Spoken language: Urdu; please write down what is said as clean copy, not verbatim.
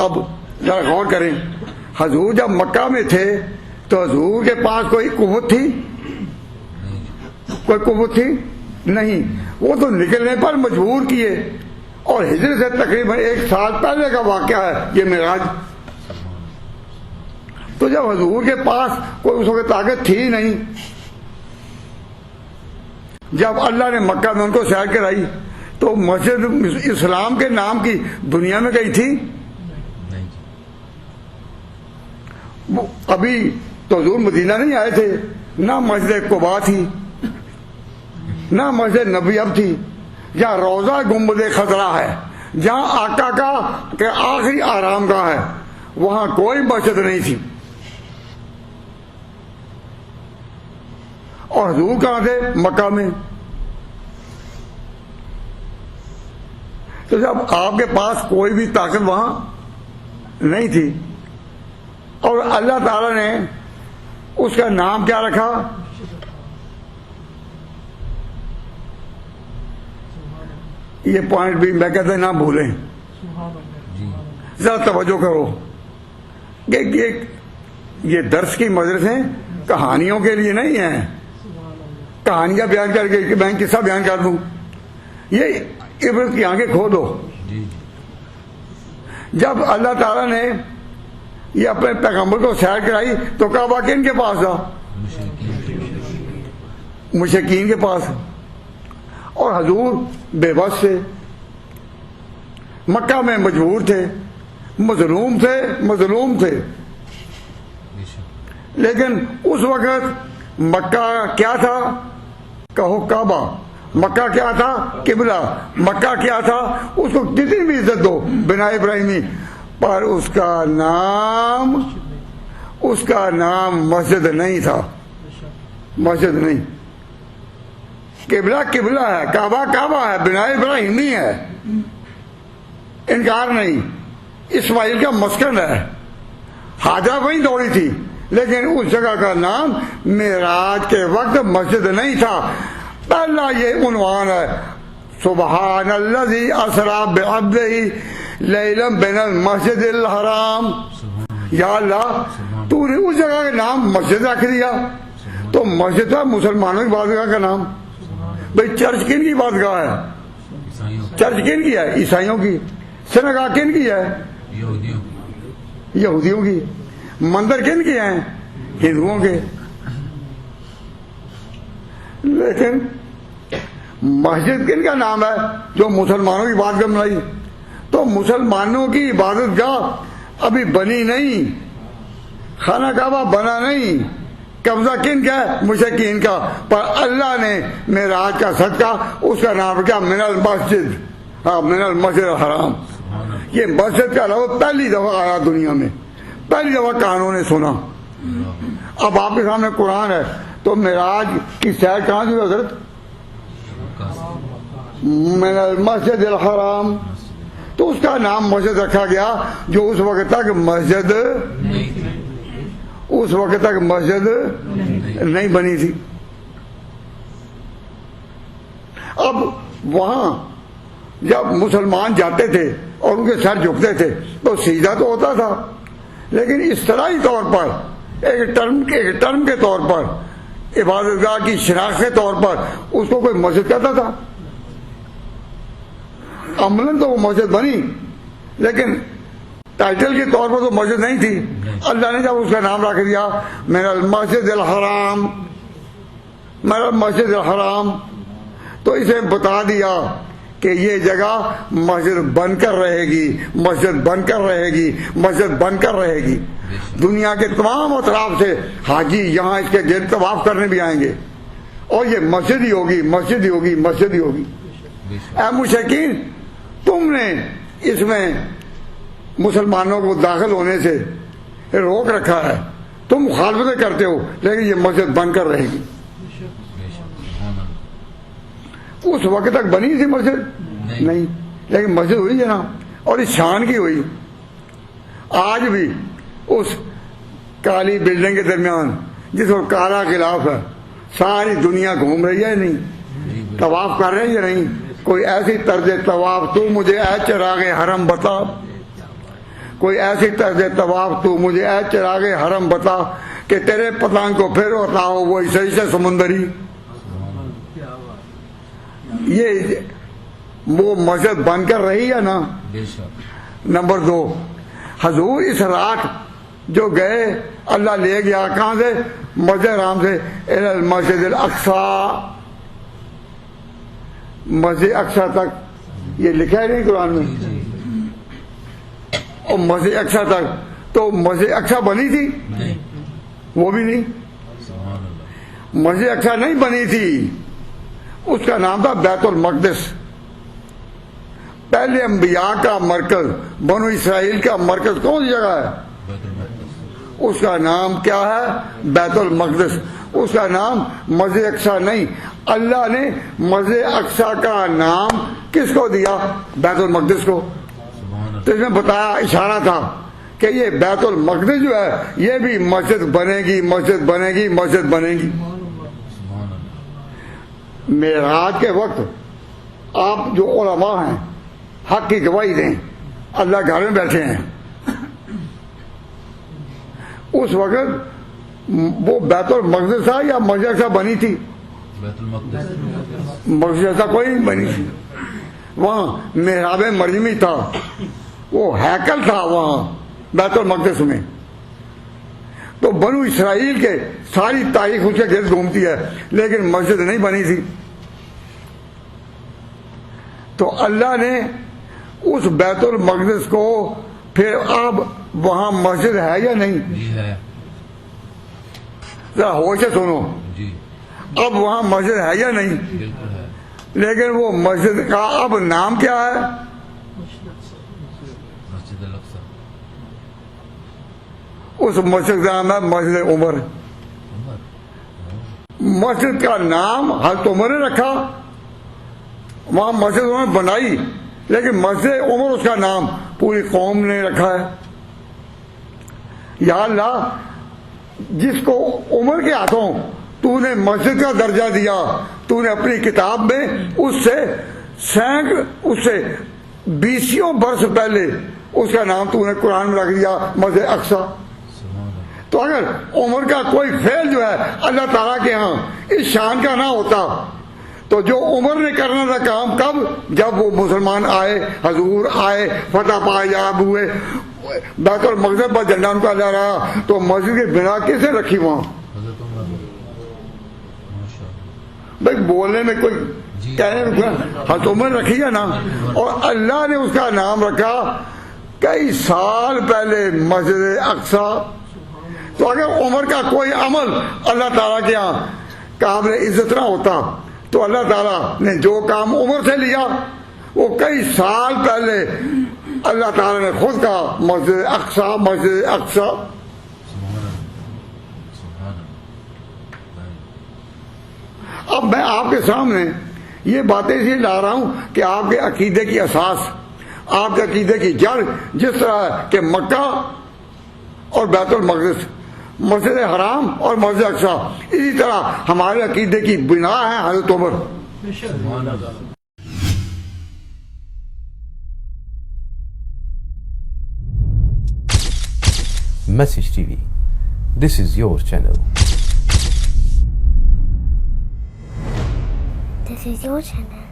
اب ذرا غور کریں، حضور جب مکہ میں تھے تو حضور کے پاس کوئی قوت تھی؟ کوئی قوت تھی نہیں، وہ تو نکلنے پر مجبور کیے، اور ہجرت سے تقریباً 1 سال پہلے کا واقعہ ہے یہ معراج۔ تو جب حضور کے پاس کوئی اس وقت طاقت تھی نہیں، جب اللہ نے مکہ میں ان کو سیر کرائی تو مسجد اسلام کے نام کی دنیا میں گئی تھی؟ ابھی تو حضور مدینہ نہیں آئے تھے، نہ مسجد قباء تھی، نہ مسجد نبی اب تھی، جہاں روضہ گنبد خضرا ہے، جہاں آقا کا کہ آخری آرام گاہ ہے، وہاں کوئی مسجد نہیں تھی۔ اور حضور کہاں تھے؟ مکہ میں۔ تو جب آپ کے پاس کوئی بھی طاقت وہاں نہیں تھی، اور اللہ تعالی نے اس کا نام کیا رکھا؟ یہ پوائنٹ بھی میں کہتا نہ بھولیں، ذرا توجہ کرو کہ یہ درس کی مدرسیں کہانیوں کے لیے نہیں ہیں، کہانیاں بیان کر کے میں قصہ بیان کر دوں، یہ عبرت کی آنکھیں کھولو۔ جب اللہ تعالیٰ نے یہ اپنے پیغمبر کو سیر کرائی تو کعبہ کن کے پاس تھا؟ مشرکین کے پاس، اور حضور بے بس تھے، مکہ میں مجبور تھے، مظلوم تھے۔ لیکن اس وقت مکہ کیا تھا؟ کہو کعبہ۔ مکہ کیا تھا؟ قبلہ۔ مکہ کیا تھا؟ اس کو کتنی بھی عزت دو، بنا ابراہیمی، پر اس کا نام مسجد نہیں تھا، مسجد نہیں۔ قبلہ ہے، کعبہ ہے، بنا ابراہیمی ہے، انکار نہیں، اسماعیل کا مسکن ہے، حاجہ وہیں دوڑی تھی، لیکن اس جگہ کا نام معراج کے وقت مسجد نہیں تھا۔ پہلا یہ عنوان ہے، سبحان الذی اسریٰ بعبدہ لیلا من المسجد الحرام۔ یا اللہ تو نے اس جگہ کا نام مسجد رکھ دیا، تو مسجد تھا مسلمانوں کی عبادتگاہ کا نام۔ بھئی چرچ کن کی عبادتگاہ ہے؟ چرچ کن کی ہے؟ عیسائیوں کی۔ سنگاہ کن کی ہے؟ یہودیوں کی۔ مندر کن کے ہیں؟ ہندوؤں کے۔ لیکن مسجد کن کا نام ہے؟ جو مسلمانوں کی عبادت گاہ بنائی۔ تو مسلمانوں کی عبادت گاہ ابھی بنی نہیں، خانہ کعبہ بنا نہیں، قبضہ کن کا ہے؟ مشرکین کا۔ پر اللہ نے معراج کا صدقہ اس کا نام رکھا من المسجد، من المسجد الحرام۔ یہ مسجد کا لفظ پہلی دفعہ آیا دنیا میں، پہلی دفعہ کانوں نے سنا۔ اب آپ کے سامنے قرآن ہے، تو معراج کی سیر کہاں سے حضرت؟ من المسجد الحرام۔ تو اس کا نام مسجد رکھا گیا جو اس وقت تک مسجد نہیں بنی تھی۔ اب وہاں جب مسلمان جاتے تھے اور ان کے سر جھکتے تھے تو سیدھا تو ہوتا تھا، لیکن اصطلاحی طور پر ایک ٹرم کے طور پر، عبادت گاہ کی شناخت کے طور پر اس کو کوئی مسجد کہتا تھا۔ عملاً تو وہ مسجد بنی، لیکن ٹائٹل کے طور پر تو مسجد نہیں تھی۔ اللہ نے جب اس کا نام رکھ دیا من المسجد الحرام، من المسجد الحرام، تو اسے بتا دیا کہ یہ جگہ مسجد بن کر رہے گی، مسجد بن کر رہے گی، مسجد بن کر رہے گی۔ دنیا کے تمام اطراف سے حاجی یہاں اس کے گرد طواف کرنے بھی آئیں گے، اور یہ مسجد ہی ہوگی، مسجد ہی ہوگی، مسجد ہی ہوگی۔ اے مشرکین، تم نے اس میں مسلمانوں کو داخل ہونے سے روک رکھا ہے، تم مخالفتیں کرتے ہو، لیکن یہ مسجد بن کر رہے گی۔ اس وقت تک بنی تھی مسجد نہیں، لیکن مسجد ہوئی جناب، اور اس شان کی ہوئی۔ آج بھی اس کالی بلڈنگ کے درمیان جس کو کالا غلاف ہے، ساری دنیا گھوم رہی ہے نہیں، طواف کر رہے ہیں یا نہیں؟ کوئی ایسی طرز طواف تو مجھے اے چراغ حرم بتا، کوئی ایسی طرز طواف تو مجھے اے چراغ حرم بتا کہ تیرے پتنگ کو پھر بتاؤ وہ صحیح سے سمندری. یہ وہ مسجد بن کر رہی ہے نا. نمبر 2 حضور اس رات جو گئے اللہ لے گیا کہاں سے؟ مسجد حرام سے الی المسجد الاقصی. مسجد اقصی تک یہ لکھا ہے نہیں قرآن میں. اور مسجد اقصی تک تو مسجد اقصی بنی تھی؟ وہ بھی نہیں. مسجد اقصی نہیں بنی تھی، اس کا نام تھا بیت المقدس. پہلے انبیاء کا مرکز بنو اسرائیل کا مرکز کون سی جگہ ہے؟ اس کا نام کیا ہے؟ بیت المقدس. اس کا نام مسجد اقصی نہیں. اللہ نے مسجد اقصی کا نام کس کو دیا؟ بیت المقدس کو. تو اس میں بتایا اشارہ تھا کہ یہ بیت المقدس جو ہے یہ بھی مسجد بنے گی، مسجد بنے گی، مسجد بنے گی. معراج کے وقت آپ جو علماء ہیں حق کی گواہی دیں، اللہ گھر میں بیٹھے ہیں، اس وقت وہ بیت المقدس تھا یا مسجد اقصی بنی تھی؟ مسجد اقصی کوئی نہیں بنی تھی. وہاں محراب مرجمی تھا، وہ ہیکل تھا وہاں بیت المقدس میں. تو بنو اسرائیل کے ساری تاریخ اس کے گرد گھومتی ہے لیکن مسجد نہیں بنی تھی. تو اللہ نے اس بیت المقدس کو پھر اب وہاں مسجد ہے یا نہیں؟ ذرا ہوش سے سنو. اب وہاں مسجد ہے یا نہیں؟ لیکن وہ مسجد کا اب نام کیا ہے؟ اس مسجد کا نام ہے مسجد عمر. مسجد کا نام حضرت عمر نے رکھا، وہاں مسجد انہوں نے بنائی، لیکن مسجد عمر اس کا نام پوری قوم نے رکھا ہے. یا اللہ جس کو عمر کے ہاتھوں تو نے مسجد کا درجہ دیا، تو نے اپنی کتاب میں اس سے 20 برس پہلے اس کا نام تو نے قرآن میں رکھ دیا مسجد اقصی. تو اگر عمر کا کوئی فعل جو ہے اللہ تعالیٰ کے ہاں اس شان کا نہ ہوتا تو جو عمر نے کرنا تھا کام کب؟ جب وہ مسلمان آئے، حضور آئے، فتح پایاب ہوئے، بیت المقدس پر جھنڈا ان کا لہرا رہا، تو مسجد کی بنا کیسے رکھی وہاں؟ بھائی بولنے میں کوئی کہنے میں حضرت عمر رکھی ہے نا. اور اللہ نے اس کا نام رکھا کئی سال پہلے مسجد اقصی. تو اگر عمر کا کوئی عمل اللہ تعالیٰ کے یہاں قابل عزت نہ ہوتا تو اللہ تعالیٰ نے جو کام عمر سے لیا وہ کئی سال پہلے اللہ تعالیٰ نے خود کہا مسجد اقصی، مسجد اقصی. اب میں آپ کے سامنے یہ باتیں اس لیے لا رہا ہوں کہ آپ کے عقیدے کی اساس، آپ کے عقیدے کی جڑ جس طرح کہ مکہ اور بیت المقدس، مسجد حرام اور مسجد اقصی، اسی طرح ہمارے عقیدے کی بنا ہے حضرت عمر. Message TV. This is your channel. This is your channel.